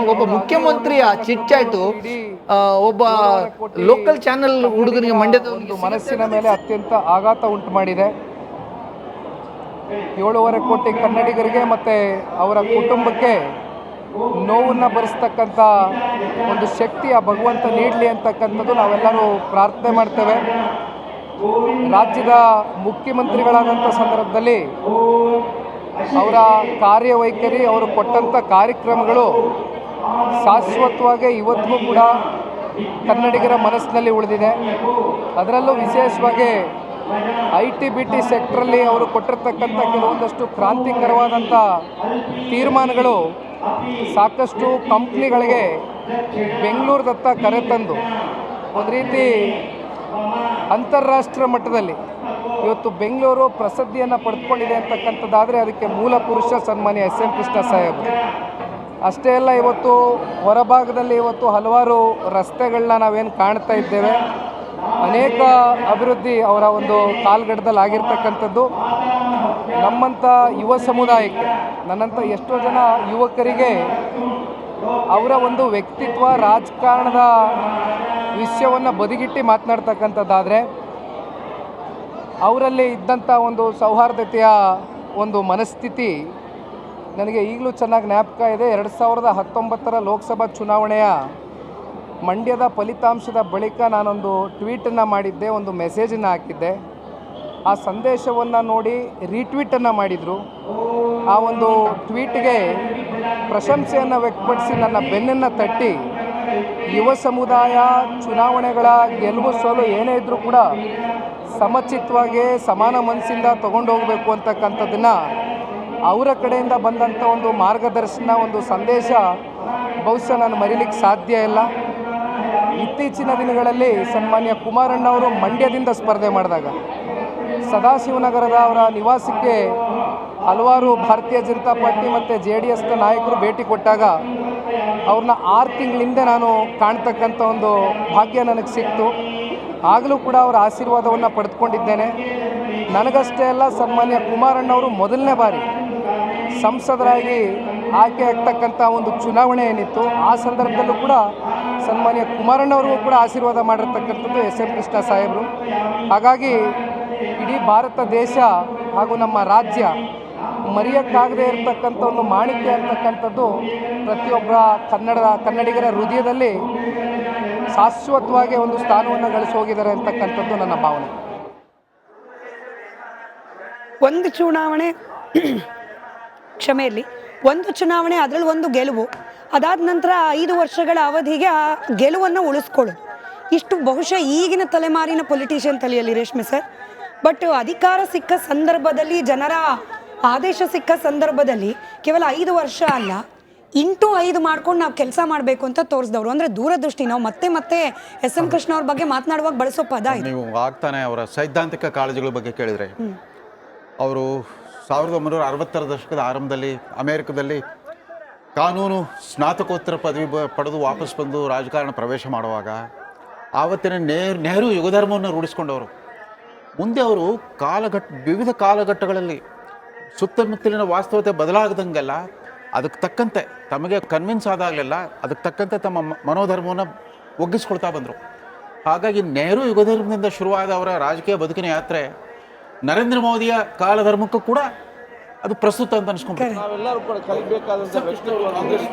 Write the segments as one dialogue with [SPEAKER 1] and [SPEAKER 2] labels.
[SPEAKER 1] ಒಬ್ಬ ಮುಖ್ಯಮಂತ್ರಿಯ ಚಿಟ್ಚಾಯ್ತು ಒಬ್ಬ local channel ಹುಡುಗನಿಗೆ ಮಂಡ್ಯದ
[SPEAKER 2] ಒಂದು ಮನಸ್ಸಿನ ಮೇಲೆ ಅತ್ಯಂತ ಆಘಾತ ಉಂಟು ಮಾಡಿದೆ. 7.5 ಕೋಟಿ ಕನ್ನಡಿಗರಿಗೆ ಮತ್ತು ಅವರ ಕುಟುಂಬಕ್ಕೆ ನೋವನ್ನು ಭರಿಸ್ತಕ್ಕಂಥ ಒಂದು ಶಕ್ತಿ ಆ ಭಗವಂತ ನೀಡಲಿ ಅಂತಕ್ಕಂಥದ್ದು ನಾವೆಲ್ಲರೂ ಪ್ರಾರ್ಥನೆ ಮಾಡ್ತೇವೆ. ರಾಜ್ಯದ ಮುಖ್ಯಮಂತ್ರಿಗಳಾದಂಥ ಸಂದರ್ಭದಲ್ಲಿ ಅವರ ಕಾರ್ಯವೈಖರಿ, ಅವರು ಕೊಟ್ಟಂಥ ಕಾರ್ಯಕ್ರಮಗಳು ಶಾಶ್ವತವಾಗಿ ಇವತ್ತಿಗೂ ಕೂಡ ಕನ್ನಡಿಗರ ಮನಸ್ಸಿನಲ್ಲಿ ಉಳಿದಿದೆ. ಅದರಲ್ಲೂ ವಿಶೇಷವಾಗಿ IT-BT ಸೆಕ್ಟ್ರಲ್ಲಿ ಅವರು ಕೊಟ್ಟಿರ್ತಕ್ಕಂಥ ಕೆಲವೊಂದಷ್ಟು ಕ್ರಾಂತಿಕರವಾದಂಥ ತೀರ್ಮಾನಗಳು ಸಾಕಷ್ಟು ಕಂಪ್ನಿಗಳಿಗೆ ಬೆಂಗಳೂರದತ್ತ ಕರೆತಂದು ಒಂದು ರೀತಿ ಅಂತಾರಾಷ್ಟ್ರೀಯ ಮಟ್ಟದಲ್ಲಿ ಇವತ್ತು ಬೆಂಗಳೂರು ಪ್ರಸಿದ್ಧಿಯನ್ನು ಪಡೆದುಕೊಂಡಿದೆ ಅಂತಕ್ಕಂಥದ್ದಾದರೆ ಅದಕ್ಕೆ ಮೂಲ ಪುರುಷ ಸನ್ಮಾನ್ಯ SM ಕೃಷ್ಣ ಸಾಹೇಬರು. ಅಷ್ಟೇ ಅಲ್ಲ, ಇವತ್ತು ಹೊರಭಾಗದಲ್ಲಿ ಇವತ್ತು ಹಲವಾರು ರಸ್ತೆಗಳನ್ನ ನಾವೇನು ಕಾಣ್ತಾ ಇದ್ದೇವೆ, ಅನೇಕ ಅಭಿವೃದ್ಧಿ ಅವರ ಒಂದು ಕಾಲ್ಗಡದಲ್ಲಿ ಆಗಿರ್ತಕ್ಕಂಥದ್ದು. ನಮ್ಮಂಥ ಯುವ ಸಮುದಾಯಕ್ಕೆ, ನನ್ನಂಥ ಎಷ್ಟೋ ಜನ ಯುವಕರಿಗೆ ಅವರ ಒಂದು ವ್ಯಕ್ತಿತ್ವ, ರಾಜಕಾರಣದ ವಿಷಯವನ್ನು ಬದಿಗಿಟ್ಟು ಮಾತನಾಡ್ತಕ್ಕಂಥದ್ದಾದರೆ ಅವರಲ್ಲಿ ಇದ್ದಂಥ ಒಂದು ಸೌಹಾರ್ದತೆಯ ಒಂದು ಮನಸ್ಥಿತಿ ನನಗೆ ಈಗಲೂ ಚೆನ್ನಾಗಿ ಜ್ಞಾಪಕ ಇದೆ. 2019 ಲೋಕಸಭಾ ಚುನಾವಣೆಯ ಮಂಡ್ಯದ ಫಲಿತಾಂಶದ ಬಳಿಕ ನಾನೊಂದು ಟ್ವೀಟನ್ನು ಮಾಡಿದ್ದೆ, ಒಂದು ಮೆಸೇಜನ್ನು ಹಾಕಿದ್ದೆ. ಆ ಸಂದೇಶವನ್ನು ನೋಡಿ ರೀಟ್ವೀಟನ್ನು ಮಾಡಿದರು. ಆ ಒಂದು ಟ್ವೀಟ್ಗೆ ಪ್ರಶಂಸೆಯನ್ನು ವ್ಯಕ್ತಪಡಿಸಿ ನನ್ನ ಬೆನ್ನನ್ನು ತಟ್ಟಿ, ಯುವ ಸಮುದಾಯ ಚುನಾವಣೆಗಳ ಗೆಲುವು ಸೋಲು ಏನೇ ಇದ್ದರೂ ಕೂಡ ಸಮಚಿತ್ತವಾಗಿ ಸಮಾನ ಮನಸ್ಸಿಂದ ತಗೊಂಡು ಹೋಗಬೇಕು ಅಂತಕ್ಕಂಥದ್ದನ್ನು ಅವರ ಕಡೆಯಿಂದ ಬಂದಂಥ ಒಂದು ಮಾರ್ಗದರ್ಶನ, ಒಂದು ಸಂದೇಶ ಬಹುಶಃ ನಾನು ಮರೀಲಿಕ್ಕೆ ಸಾಧ್ಯ ಇಲ್ಲ. ಇತ್ತೀಚಿನ ದಿನಗಳಲ್ಲಿ ಸನ್ಮಾನ್ಯ ಕುಮಾರಣ್ಣವರು ಮಂಡ್ಯದಿಂದ ಸ್ಪರ್ಧೆ ಮಾಡಿದಾಗ ಸದಾಶಿವನಗರದ ಅವರ ನಿವಾಸಕ್ಕೆ ಹಲವಾರು ಭಾರತೀಯ ಜನತಾ ಪಾರ್ಟಿ ಮತ್ತು JDSನ ನಾಯಕರು ಭೇಟಿ ಕೊಟ್ಟಾಗ ಅವ್ರನ್ನ 6 ತಿಂಗಳಿಂದ ನಾನು ಕಾಣ್ತಕ್ಕಂಥ ಒಂದು ಭಾಗ್ಯ ನನಗೆ ಸಿಕ್ತು. ಆಗಲೂ ಕೂಡ ಅವರ ಆಶೀರ್ವಾದವನ್ನು ಪಡೆದುಕೊಂಡಿದ್ದೇನೆ. ನನಗಷ್ಟೇ ಅಲ್ಲ, ಸನ್ಮಾನ್ಯ ಕುಮಾರಣ್ಣವರು ಮೊದಲನೇ ಬಾರಿ ಸಂಸದರಾಗಿ ಆಯ್ಕೆ ಆಗ್ತಕ್ಕಂಥ ಒಂದು ಚುನಾವಣೆ ಏನಿತ್ತು, ಆ ಸಂದರ್ಭದಲ್ಲೂ ಕೂಡ ಸನ್ಮಾನ್ಯ ಕುಮಾರಣ್ಣವ್ರಿಗೂ ಕೂಡ ಆಶೀರ್ವಾದ ಮಾಡಿರ್ತಕ್ಕಂಥದ್ದು SM ಕೃಷ್ಣ ಸಾಹೇಬರು. ಹಾಗಾಗಿ ಇಡೀ ಭಾರತ ದೇಶ ಹಾಗೂ ನಮ್ಮ ರಾಜ್ಯ ಮರೆಯೋಕ್ಕಾಗದೇ ಇರತಕ್ಕಂಥ ಒಂದು ಮಾಣಿಕ್ಯ ಅಂತಕ್ಕಂಥದ್ದು ಪ್ರತಿಯೊಬ್ಬ ಕನ್ನಡಿಗರ ಹೃದಯದಲ್ಲಿ ಶಾಶ್ವತವಾಗಿ ಒಂದು ಸ್ಥಾನವನ್ನು ಗಳಿಸಿ ಹೋಗಿದ್ದಾರೆ ಅಂತಕ್ಕಂಥದ್ದು ನನ್ನ ಭಾವನೆ.
[SPEAKER 3] ಒಂದು ಚುನಾವಣೆ ಕ್ಷಮೆಯಲ್ಲಿ ಒಂದು ಚುನಾವಣೆ, ಅದರಲ್ಲಿ ಒಂದು ಗೆಲುವು, ಅದಾದ ನಂತರ 5 ವರ್ಷಗಳ ಅವಧಿಗೆ ಆ ಗೆಲುವನ್ನು ಉಳಿಸ್ಕೊಳ್ಳೋದು, ಇಷ್ಟು ಬಹುಶಃ ಈಗಿನ ತಲೆಮಾರಿನ ಪೊಲಿಟಿಷಿಯನ್ ತಲೆಯಲ್ಲಿ ರೇಷ್ಮೆ ಸರ್. ಬಟ್ ಅಧಿಕಾರ ಸಿಕ್ಕ ಸಂದರ್ಭದಲ್ಲಿ, ಜನರ ಆದೇಶ ಸಿಕ್ಕ ಸಂದರ್ಭದಲ್ಲಿ ಕೇವಲ 5 ವರ್ಷ ಅಲ್ಲ, 5 ಮಾಡ್ಕೊಂಡು ನಾವು ಕೆಲಸ ಮಾಡಬೇಕು ಅಂತ ತೋರಿಸಿದವರು. ಅಂದರೆ ದೂರದೃಷ್ಟಿ. ನಾವು ಮತ್ತೆ SM ಕೃಷ್ಣ ಅವ್ರ ಬಗ್ಗೆ ಮಾತನಾಡುವಾಗ ಬಳಸೋ ಪದ ಇದು.
[SPEAKER 4] ನೀವು ಆಗ್ತಾನೆ ಅವರ ಸೈದ್ಧಾಂತಿಕ ಕಾಳಜಿಗಳ ಬಗ್ಗೆ ಕೇಳಿದರೆ, ಅವರು 1960ರ ದಶಕದ ಆರಂಭದಲ್ಲಿ ಅಮೇರಿಕದಲ್ಲಿ ಕಾನೂನು ಸ್ನಾತಕೋತ್ತರ ಪದವಿ ಪಡೆದು ವಾಪಸ್ ಬಂದು ರಾಜಕಾರಣ ಪ್ರವೇಶ ಮಾಡುವಾಗ ಆವತ್ತಿನ ನೆಹರು ಯುಗಧರ್ಮವನ್ನು ರೂಢಿಸ್ಕೊಂಡವರು. ಮುಂದೆ ಅವರು ವಿವಿಧ ಕಾಲಘಟ್ಟಗಳಲ್ಲಿ ಸುತ್ತಮುತ್ತಲಿನ ವಾಸ್ತವತೆ ಬದಲಾಗದಂಗೆಲ್ಲ ಅದಕ್ಕೆ ತಕ್ಕಂತೆ ತಮಗೆ ಕನ್ವಿನ್ಸ್ ಆದಾಗಲೆಲ್ಲ ಅದಕ್ಕೆ ತಕ್ಕಂತೆ ತಮ್ಮ ಮನೋಧರ್ಮವನ್ನು ಒಗ್ಗಿಸ್ಕೊಳ್ತಾ ಬಂದರು. ಹಾಗಾಗಿ ನೆಹರು ಯುಗಧರ್ಮದಿಂದ ಶುರುವಾದ ಅವರ ರಾಜಕೀಯ ಬದುಕಿನ ಯಾತ್ರೆ ನರೇಂದ್ರ ಮೋದಿಯ ಕಾಲಧರ್ಮಕ್ಕೂ ಕೂಡ ಅದು ಪ್ರಸ್ತುತ ಅಂತ ಅನ್ಸ್ಕೊಂಡ್ರೆ
[SPEAKER 5] ನಾವೆಲ್ಲರೂ ಕೂಡ ಕಲಿಬೇಕಾದಂಥ ವ್ಯಕ್ತಿಗಳು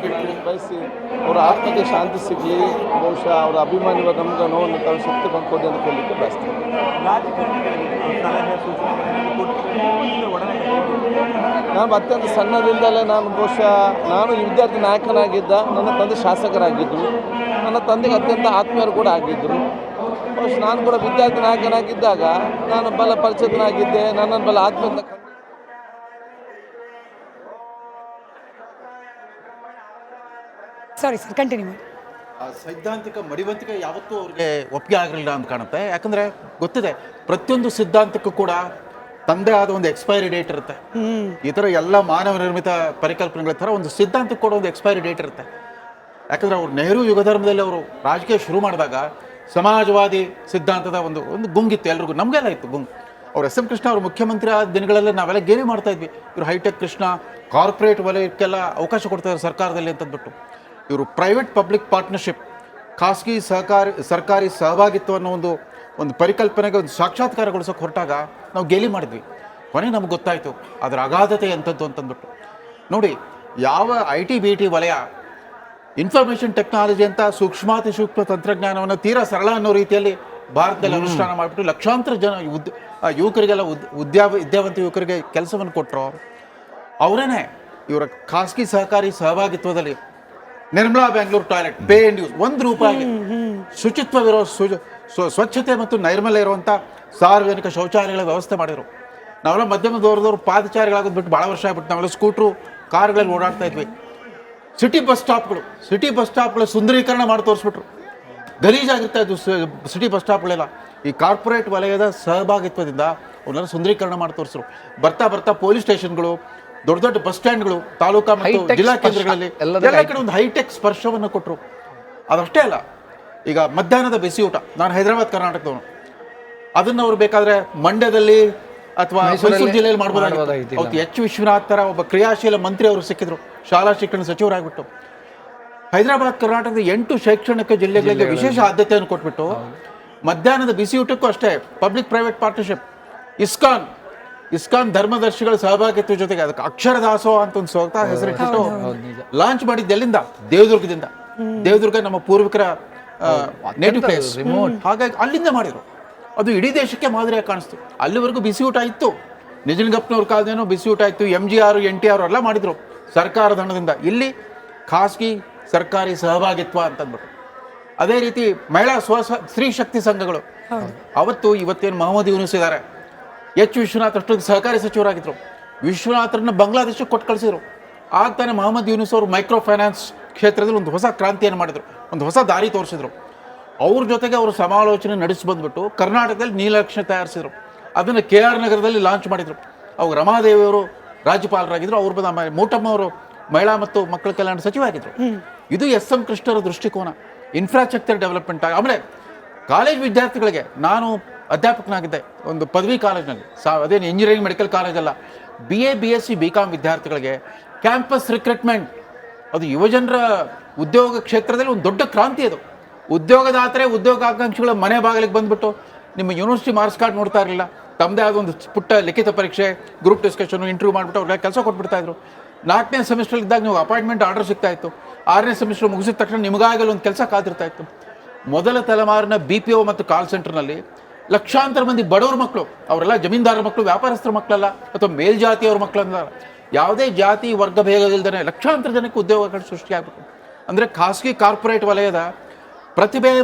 [SPEAKER 5] ಬಯಸಿ ಅವರ ಆತ್ಮಕ್ಕೆ ಶಾಂತಿ ಸಿಗಲಿ, ಬಹುಶಃ ಅವರ ಅಭಿಮಾನಿಗಳು ನಮ್ಗೆ ನೋವನ್ನು ತಾವು ಶಕ್ತಿ ಬಂದ್ಕೊಡಿ ಅಂತ ಕೇಳಲಿಕ್ಕೆ ಬಯಸ್ತೀನಿ. ನಾನು ಅತ್ಯಂತ ಸಣ್ಣದಿಂದಲೇ ಬಹುಶಃ ನಾನು ವಿದ್ಯಾರ್ಥಿ ನಾಯಕನಾಗಿದ್ದ, ನನ್ನ ತಂದೆ ಶಾಸಕರಾಗಿದ್ದರು, ನನ್ನ ತಂದೆಗೆ ಅತ್ಯಂತ ಆತ್ಮೀಯರು ಕೂಡ ಆಗಿದ್ದರು. ಬಹುಶಃ ನಾನು ಕೂಡ ವಿದ್ಯಾರ್ಥಿ ನಾಯಕನಾಗಿದ್ದಾಗ ನಾನು ಬಲ ಪರಿಚಿತನಾಗಿದ್ದೆ, ನನ್ನನ್ನು ಬಲ ಆತ್ಮೀಯ
[SPEAKER 3] ಸಾರಿ ಸರ್, ಕಂಟಿನ್ಯೂ ಮಾಡಿ.
[SPEAKER 4] ಸೈದ್ಧಾಂತಿಕ ಮಡಿವಂತಿಕೆ ಯಾವತ್ತೂ ಅವ್ರಿಗೆ ಒಪ್ಪಿಗೆ ಆಗಿರಲಿಲ್ಲ ಅಂತ ಕಾಣುತ್ತೆ. ಯಾಕಂದರೆ ಗೊತ್ತಿದೆ, ಪ್ರತಿಯೊಂದು ಸಿದ್ಧಾಂತಕ್ಕೂ ಕೂಡ ತಂದೆ ಆದ ಒಂದು ಎಕ್ಸ್ಪೈರಿ ಡೇಟ್ ಇರುತ್ತೆ. ಈ ಥರ ಎಲ್ಲ ಮಾನವ ನಿರ್ಮಿತ ಪರಿಕಲ್ಪನೆಗಳ ಥರ ಒಂದು ಸಿದ್ಧಾಂತಕ್ಕೆ ಕೂಡ ಒಂದು ಎಕ್ಸ್ಪೈರಿ ಡೇಟ್ ಇರುತ್ತೆ. ಯಾಕಂದರೆ ಅವರು ನೆಹರು ಯುಗಧರ್ಮದಲ್ಲಿ ಅವರು ರಾಜಕೀಯ ಶುರು ಮಾಡಿದಾಗ ಸಮಾಜವಾದಿ ಸಿದ್ಧಾಂತದ ಒಂದು ಗುಂಗಿತ್ತು ಎಲ್ರಿಗೂ, ನಮಗೆಲ್ಲ ಇತ್ತು ಗುಂಗು. ಅವ್ರು SM ಕೃಷ್ಣ ಅವರು ಮುಖ್ಯಮಂತ್ರಿ ಆದ ದಿನಗಳಲ್ಲಿ ನಾವೆಲ್ಲ ಗೇಲಿ ಮಾಡ್ತಾ ಇದ್ವಿ, ಇವರು ಹೈಟೆಕ್ ಕೃಷ್ಣ, ಕಾರ್ಪೊರೇಟ್ ವಲಯಕ್ಕೆಲ್ಲ ಅವಕಾಶ ಕೊಡ್ತಾರೆ ಸರ್ಕಾರದಲ್ಲಿ ಅಂತಂದ್ಬಿಟ್ಟು. ಇವರು ಪ್ರೈವೇಟ್ ಪಬ್ಲಿಕ್ ಪಾರ್ಟ್ನರ್ಶಿಪ್, ಖಾಸಗಿ ಸರ್ಕಾರಿ ಸಹಭಾಗಿತ್ವ ಅನ್ನೋ ಒಂದು ಪರಿಕಲ್ಪನೆಗೆ ಒಂದು ಸಾಕ್ಷಾತ್ಕಾರಗೊಳಿಸೋಕೆ ಹೊರಟಾಗ ನಾವು ಗೇಲಿ ಮಾಡಿದ್ವಿ. ಕೊನೆಗೆ ನಮ್ಗೆ ಗೊತ್ತಾಯಿತು ಅದರ ಅಗಾಧತೆ ಎಂಥದ್ದು ಅಂತಂದ್ಬಿಟ್ಟು. ನೋಡಿ, ಯಾವ IT-BT ವಲಯ ಇನ್ಫಾರ್ಮೇಷನ್ ಟೆಕ್ನಾಲಜಿ ಅಂತ ಸೂಕ್ಷ್ಮಾತಿ ಸೂಕ್ಷ್ಮ ತಂತ್ರಜ್ಞಾನವನ್ನು ತೀರಾ ಸರಳ ಅನ್ನೋ ರೀತಿಯಲ್ಲಿ ಭಾರತದಲ್ಲಿ ಅನುಷ್ಠಾನ ಮಾಡಿಬಿಟ್ಟು ಲಕ್ಷಾಂತರ ಜನ ಯುವಕರಿಗೆಲ್ಲ ವಿದ್ಯಾವಂತ ಯುವಕರಿಗೆ ಕೆಲಸವನ್ನು ಕೊಟ್ಟರು. ಅವರೇನೆ ಇವರ ಖಾಸಗಿ ಸಹಕಾರಿ ಸಹಭಾಗಿತ್ವದಲ್ಲಿ Nirmala Bengaluru toilet pay and use ₹1 ಶುಚಿತ್ವವಿರೋ ಸ್ವಚ್ಛತೆ ಮತ್ತು ನೈರ್ಮಲ್ಯ ಇರುವಂಥ ಸಾರ್ವಜನಿಕ ಶೌಚಾಲಯಗಳ ವ್ಯವಸ್ಥೆ ಮಾಡಿದರು. ನಾವೆಲ್ಲ ಮಧ್ಯಮದವರದವ್ರು ಪಾದಚಾರಿಗಳಾಗೋದು ಬಿಟ್ಟು ಭಾಳ ವರ್ಷ ಆಗ್ಬಿಟ್ಟು ನಾವೆಲ್ಲ ಸ್ಕೂಟ್ರು ಕಾರ್ಗಳಲ್ಲಿ ಓಡಾಡ್ತಾ ಇದ್ವಿ. ಸಿಟಿ ಬಸ್ ಸ್ಟಾಪ್ಗಳು ಸುಂದರೀಕರಣ ಮಾಡಿ ತೋರಿಸ್ಬಿಟ್ರು. ಗಲೀಜಾಗಿರ್ತಾ ಇದ್ವು ಸಿಟಿ ಬಸ್ ಸ್ಟಾಪ್ಗಳೆಲ್ಲ. ಈ ಕಾರ್ಪೊರೇಟ್ ವಲಯದ ಸಹಭಾಗಿತ್ವದಿಂದ ಅವನ್ನೆಲ್ಲ ಸುಂದರೀಕರಣ ಮಾಡಿ ತೋರಿಸಿದ್ರು. ಬರ್ತಾ ಪೊಲೀಸ್ ಸ್ಟೇಷನ್ಗಳು, ದೊಡ್ಡ ದೊಡ್ಡ ಬಸ್ ಸ್ಟ್ಯಾಂಡ್ಗಳು, ತಾಲೂಕಾ ಮತ್ತು ಜಿಲ್ಲಾ ಕೇಂದ್ರಗಳಲ್ಲಿ ಎಲ್ಲ ಕಡೆ ಒಂದು ಹೈಟೆಕ್ ಸ್ಪರ್ಶವನ್ನು ಕೊಟ್ಟರು. ಅದಷ್ಟೇ ಅಲ್ಲ, ಈಗ ಮಧ್ಯಾಹ್ನದ ಬಿಸಿ ಊಟ, ನಾನು ಹೈದರಾಬಾದ್ ಕರ್ನಾಟಕದವನು, ಅದನ್ನು ಅವ್ರು ಬೇಕಾದ್ರೆ ಮಂಡ್ಯದಲ್ಲಿ ಅಥವಾ ಮೈಸೂರು ಜಿಲ್ಲೆಯಲ್ಲಿ ಮಾಡ್ಬೋದಾಗಿತ್ತು. ಅವತ್ತು H. ವಿಶ್ವನಾಥ್ ತರ ಒಬ್ಬ ಕ್ರಿಯಾಶೀಲ ಮಂತ್ರಿ ಅವರು ಸಿಕ್ಕಿದ್ರು, ಶಾಲಾ ಶಿಕ್ಷಣ ಸಚಿವರಾಗ್ಬಿಟ್ಟು. ಹೈದರಾಬಾದ್ ಕರ್ನಾಟಕದ 8 ಶೈಕ್ಷಣಿಕ ಜಿಲ್ಲೆಗಳಿಗೆ ವಿಶೇಷ ಆದ್ಯತೆಯನ್ನು ಕೊಟ್ಬಿಟ್ಟು ಮಧ್ಯಾಹ್ನದ ಬಿಸಿ ಊಟಕ್ಕೂ ಅಷ್ಟೇ ಪಬ್ಲಿಕ್ ಪ್ರೈವೇಟ್ ಪಾರ್ಟ್ನರ್ಶಿಪ್, ಇಸ್ಕಾನ್ ಧರ್ಮದರ್ಶಿಗಳ ಸಹಭಾಗಿತ್ವ ಜೊತೆಗೆ ಅದಕ್ಕೆ ಅಕ್ಷರ ದಾಸೋಹ ಅಂತ ಒಂದು ಸ್ವತಃ ಹೆಸರಿಟ್ಟು ಲಾಂಚ್ ಮಾಡಿದ್ದು ಎಲ್ಲಿಂದ? ದೇವದುರ್ಗ ನಮ್ಮ ಪೂರ್ವಿಕರ ನೇಟಿವ್ ಪ್ಲೇಸ್. ಹಾಗಾಗಿ ಅಲ್ಲಿಂದ ಮಾಡಿದ್ರು. ಅದು ಇಡೀ ದೇಶಕ್ಕೆ ಮಾದರಿಯಾಗಿ ಕಾಣಿಸ್ತು. ಅಲ್ಲಿವರೆಗೂ ಬಿಸಿ ಊಟ ಇತ್ತು, ನಿಜಲಿಂಗಪ್ಪನವ್ರ ಕಾಲದೇನೋ ಬಿಸಿ ಊಟ ಇತ್ತು, MGR NTR ಎಲ್ಲ ಮಾಡಿದ್ರು ಸರ್ಕಾರದ ಹಣದಿಂದ. ಇಲ್ಲಿ ಖಾಸಗಿ ಸರ್ಕಾರಿ ಸಹಭಾಗಿತ್ವ ಅಂತಂದ್ಬಿಟ್ಟು. ಅದೇ ರೀತಿ ಮಹಿಳಾ ಸ್ತ್ರೀ ಶಕ್ತಿ ಸಂಘಗಳು, ಇವತ್ತೇನು ಮೊಹಮ್ಮದ್ ಯೂನುಸ್ ಇದ್ದಾರೆ, H. ವಿಶ್ವನಾಥ್ ಅಷ್ಟೊಂದು ಸಹಕಾರಿ ಸಚಿವರಾಗಿದ್ದರು. ವಿಶ್ವನಾಥರನ್ನ ಬಾಂಗ್ಲಾದೇಶಕ್ಕೆ ಕೊಟ್ಟು ಕಳಿಸಿದ್ರು. ಆಗ್ತಾನೆ ಮೊಹಮ್ಮದ್ ಯೂನುಸ್ ಅವರು ಮೈಕ್ರೋ ಫೈನಾನ್ಸ್ ಕ್ಷೇತ್ರದಲ್ಲಿ ಒಂದು ಹೊಸ ಕ್ರಾಂತಿಯನ್ನು ಮಾಡಿದರು, ಒಂದು ಹೊಸ ದಾರಿ ತೋರಿಸಿದ್ರು. ಅವ್ರ ಜೊತೆಗೆ ಅವರು ಸಮಾಲೋಚನೆ ನಡೆಸಿ ಬಂದ್ಬಿಟ್ಟು ಕರ್ನಾಟಕದಲ್ಲಿ ನೀಲನಕ್ಷೆ ತಯಾರಿಸಿದ್ರು. ಅದನ್ನು KR ನಗರದಲ್ಲಿ ಲಾಂಚ್ ಮಾಡಿದರು. ಅವಾಗ ರಮಾದೇವಿಯವರು ರಾಜ್ಯಪಾಲರಾಗಿದ್ದರು, ಅವ್ರು ಬಂದ ಮೂಟಮ್ಮ ಅವರು ಮಹಿಳಾ ಮತ್ತು ಮಕ್ಕಳ ಕಲ್ಯಾಣ ಸಚಿವರಾಗಿದ್ದರು. ಇದು SM ಕೃಷ್ಣರ ದೃಷ್ಟಿಕೋನ, ಇನ್ಫ್ರಾಸ್ಟ್ರಕ್ಚರ್ ಡೆವಲಪ್ಮೆಂಟ್. ಆಮೇಲೆ ಕಾಲೇಜ್ ವಿದ್ಯಾರ್ಥಿಗಳಿಗೆ, ನಾನು ಅಧ್ಯಾಪಕನಾಗಿದ್ದೆ ಒಂದು ಪದವಿ ಕಾಲೇಜ್ನಲ್ಲಿ, ಅದೇನು ಇಂಜಿನಿಯರಿಂಗ್ ಮೆಡಿಕಲ್ ಕಾಲೇಜ್ ಅಲ್ಲ, BA BSc BCom ವಿದ್ಯಾರ್ಥಿಗಳಿಗೆ ಕ್ಯಾಂಪಸ್ ರಿಕ್ರೂಟ್ಮೆಂಟ್, ಅದು ಯುವಜನರ ಉದ್ಯೋಗ ಕ್ಷೇತ್ರದಲ್ಲಿ ಒಂದು ದೊಡ್ಡ ಕ್ರಾಂತಿ. ಅದು ಉದ್ಯೋಗದಾತರೆ ಉದ್ಯೋಗಾಕಾಂಕ್ಷಿಗಳ ಮನೆ ಬಾಗಿಲಿಗೆ ಬಂದುಬಿಟ್ಟು ನಿಮ್ಮ ಯೂನಿವರ್ಸಿಟಿ ಮಾರ್ಕ್ಸ್ ಕಾರ್ಡ್ ನೋಡ್ತಾ ಇರಲಿಲ್ಲ, ತಮ್ಮದೇ ಆದ ಒಂದು ಪುಟ್ಟ ಲಿಖಿತ ಪರೀಕ್ಷೆ, ಗ್ರೂಪ್ ಡಿಸ್ಕಷನ್, ಇಂಟರ್ವ್ಯೂ ಮಾಡಿಬಿಟ್ಟು ಅವ್ರಿಗೆ ಕೆಲಸ ಕೊಟ್ಬಿಡ್ತಾಯಿದ್ರು. 4ನೇ ಸೆಮಿಸ್ಟರ್ ಇದ್ದಾಗ ನೀವು ಅಪಾಯಿಂಟ್ಮೆಂಟ್ ಆರ್ಡರ್ ಸಿಗ್ತಾ ಇತ್ತು. 6ನೇ ಸೆಮಿಸ್ಟರ್ ಮುಗಿಸಿದ ತಕ್ಷಣ ನಿಮಗಾಗಲು ಒಂದು ಕೆಲಸ ಕಾದಿರ್ತಾ ಇತ್ತು. ಮೊದಲ ತಲೆಮಾರಿನ BPO ಮತ್ತು ಕಾಲ್ ಸೆಂಟರ್ನಲ್ಲಿ ಲಕ್ಷಾಂತರ ಮಂದಿ ಬಡವ್ರ ಮಕ್ಕಳು, ಅವರೆಲ್ಲ ಜಮೀನ್ದಾರರ ಮಕ್ಕಳು, ವ್ಯಾಪಾರಸ್ಥರ ಮಕ್ಕಳಲ್ಲ, ಅಥವಾ ಮೇಲ್ಜಾತಿಯವ್ರ ಮಕ್ಕಳಲ್ಲ, ಯಾವುದೇ ಜಾತಿ ವರ್ಗ ಭೇದವಿಲ್ಲದೇ ಲಕ್ಷಾಂತರ ಜನಕ್ಕೆ ಉದ್ಯೋಗಗಳು ಸೃಷ್ಟಿಯಾಗಬೇಕು. ಅಂದರೆ ಖಾಸಗಿ ಕಾರ್ಪೊರೇಟ್ ವಲಯದ ಪ್ರತಿಭೆ